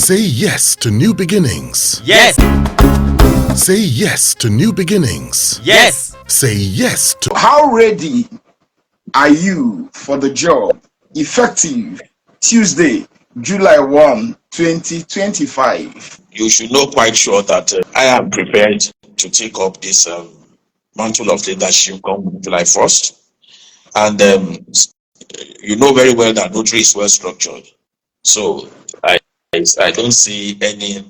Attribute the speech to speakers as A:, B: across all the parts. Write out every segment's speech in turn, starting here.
A: Say yes to new beginnings.
B: Yes.
A: Say yes to new beginnings.
B: Yes.
A: Say yes to...
C: How ready are you for the job? Effective Tuesday, July 1, 2025.
D: You should know quite sure that I am prepared to take up this mantle of leadership come July 1st. And you know very well that Rotary is well structured. So I don't see any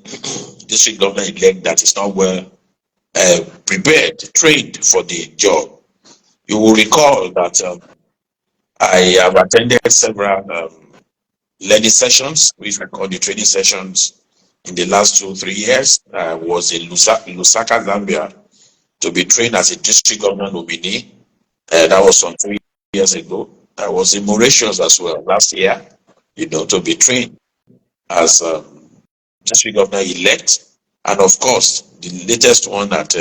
D: district government elect that is not well prepared, trained for the job. You will recall that I have attended several learning sessions, which we call the training sessions, in the last 2-3 years. I was in Lusaka, Zambia, to be trained as a district government nominee. That was some 3 years ago. I was in Mauritius as well last year, to be trained as district governor elect. And of course, the latest one at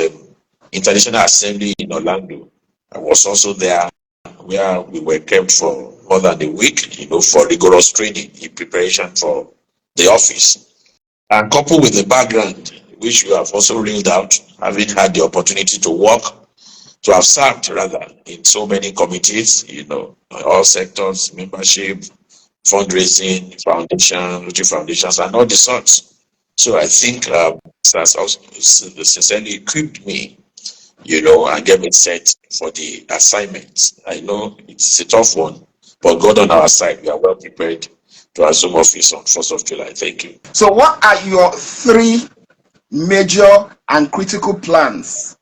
D: International Assembly in Orlando. I was also there, where we were kept for more than a week, for rigorous training in preparation for the office. And coupled with the background, which you have also reeled out, having had the opportunity to have served rather in so many committees, all sectors, membership, fundraising, foundations, and all the sorts. So I think that's also sincerely equipped me, and get me set for the assignment. I know it's a tough one, but God on our side, we are well prepared to assume office on 1st of July. Thank you.
C: So what are your 3 major and critical plans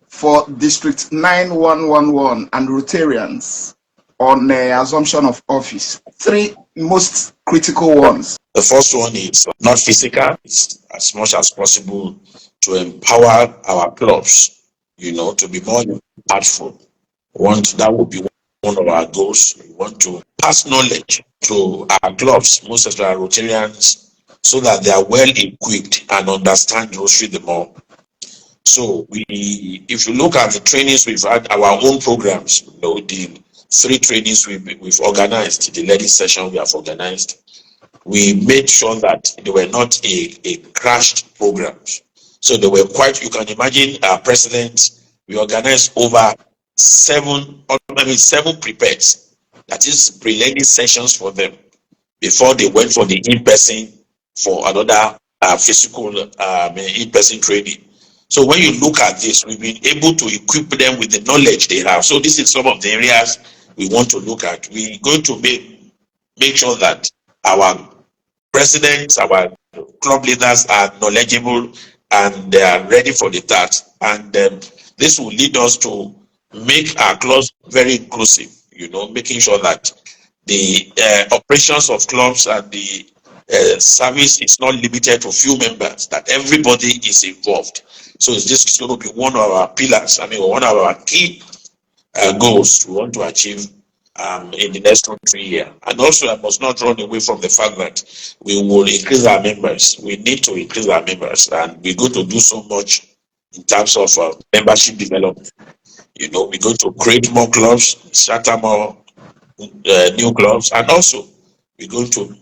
C: for District 9111 and Rotarians on assumption of office? 3 most critical ones.
D: The first one is not physical. It's as much as possible to empower our clubs, to be more impactful. That would be one of our goals. We want to pass knowledge to our clubs, most of our Rotarians, so that they are well equipped and understand Rotary the more. So if you look at the trainings we've had, our own programs, the 3 trainings we've organized, the learning session we have organized, we made sure that they were not a crashed programs. So they were quite, you can imagine our president, we organized over 7 prepares, that is pre-learning sessions for them before they went for the in-person for another physical in-person training. So when you look at this, we've been able to equip them with the knowledge they have. So this is some of the areas we want to look at. We're going to make sure that our presidents, our club leaders are knowledgeable and they are ready for the task. And this will lead us to make our clubs very inclusive, making sure that the operations of clubs and the service is not limited to few members, that everybody is involved. So this is going to be one of our pillars, one of our key goals we want to achieve in the next 3 years. And also, I must not run away from the fact that we will increase our members. We need to increase our members, and we're going to do so much in terms of membership development. We're going to create more clubs, charter more new clubs, and also we're going to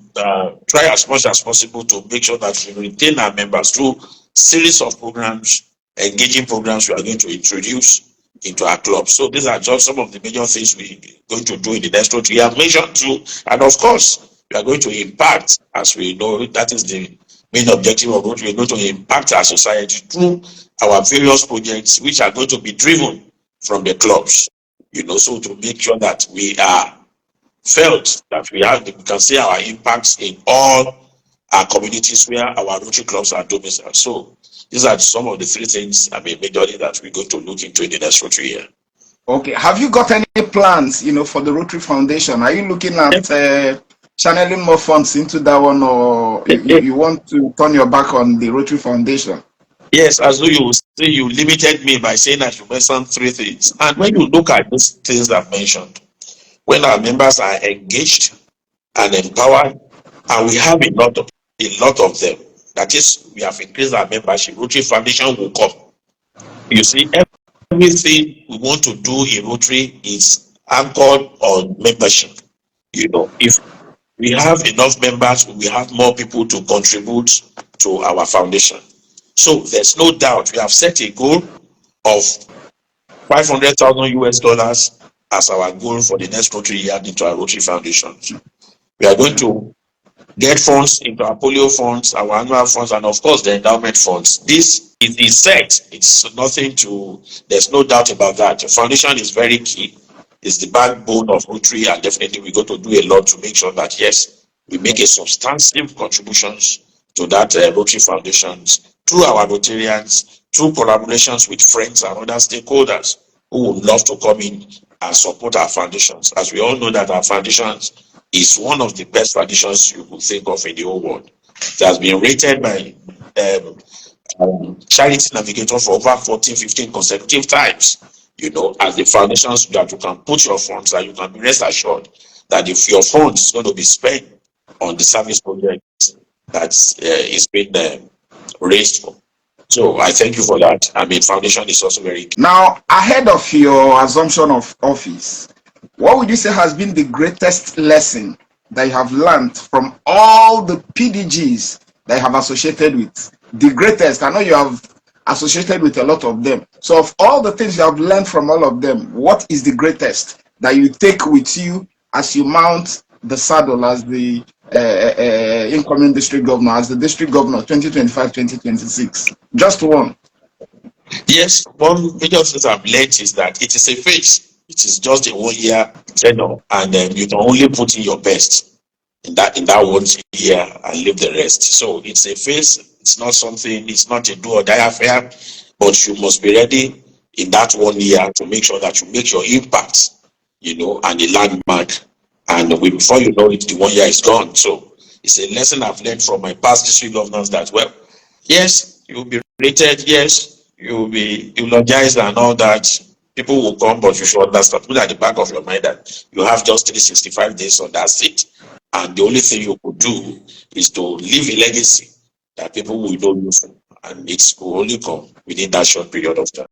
D: try as much as possible to make sure that we retain our members through series of programs, engaging programs we are going to introduce into our club. So these are just some of the major things we're going to do in the next 2 years. I've mentioned too, and of course, we are going to impact, as we know, that is the main objective of what we're going to impact our society through our various projects, which are going to be driven from the clubs, so to make sure that we are felt that we can see our impacts in all our communities where our Rotary clubs are domiciled. So these are some of the 3 things, majorly that we're going to look into in the next 3 years.
C: Okay. Have you got any plans, for the Rotary Foundation? Are you looking at channeling more funds into that one, or you want to turn your back on the Rotary Foundation?
D: Yes, as though you limited me by saying that you mentioned 3 things. And when you look at these things I've mentioned, when our members are engaged and empowered, and we have a lot of them, that is, we have increased our membership, Rotary Foundation will come. You see, everything we want to do in Rotary is anchored on membership. If we have enough members, we have more people to contribute to our foundation. So there's no doubt we have set a goal of 500,000 US dollars as our goal for the next Rotary year into our Rotary Foundation. We are going to get funds into our polio funds, our annual funds, and of course the endowment funds. This is set. It's nothing to, there's no doubt about that. The foundation is very key. It's the backbone of Rotary, and definitely we're going to do a lot to make sure that, yes, we make a substantive contributions to that Rotary Foundations through our Rotarians, through collaborations with friends and other stakeholders who would love to come in and support our foundations. As we all know that our foundations is one of the best foundations you could think of in the whole world. It has been rated by Charity Navigator for over 14, 15 consecutive times, as the foundations that you can put your funds, and you can be rest assured that if your funds is going to be spent on the service project that is being raised for. So I thank you for that. I mean, foundation is also very key.
C: Now, ahead of your assumption of office, what would you say has been the greatest lesson that you have learned from all the PDGs that you have associated with? The greatest, I know you have associated with a lot of them. So of all the things you have learned from all of them, what is the greatest that you take with you as you mount the saddle as the incoming district governor, as the district governor 2025-2026? Just one.
D: Yes, one major thing I've learned is that it is a phase. It is just a 1 year tenure, and you can only put in your best in that 1 year and leave the rest. So it's a phase. It's not something. It's not a do or die affair, but you must be ready in that 1 year to make sure that you make your impact, and a landmark. And before you know it, the 1 year is gone. So it's a lesson I've learned from my past district governors that, well, yes, you'll be rated. Yes, you'll be eulogized and all that. People will come, but you should understand, put at the back of your mind that you have just 365 days, so that's it. And the only thing you could do is to leave a legacy that people will know you for, and it will only come within that short period of time.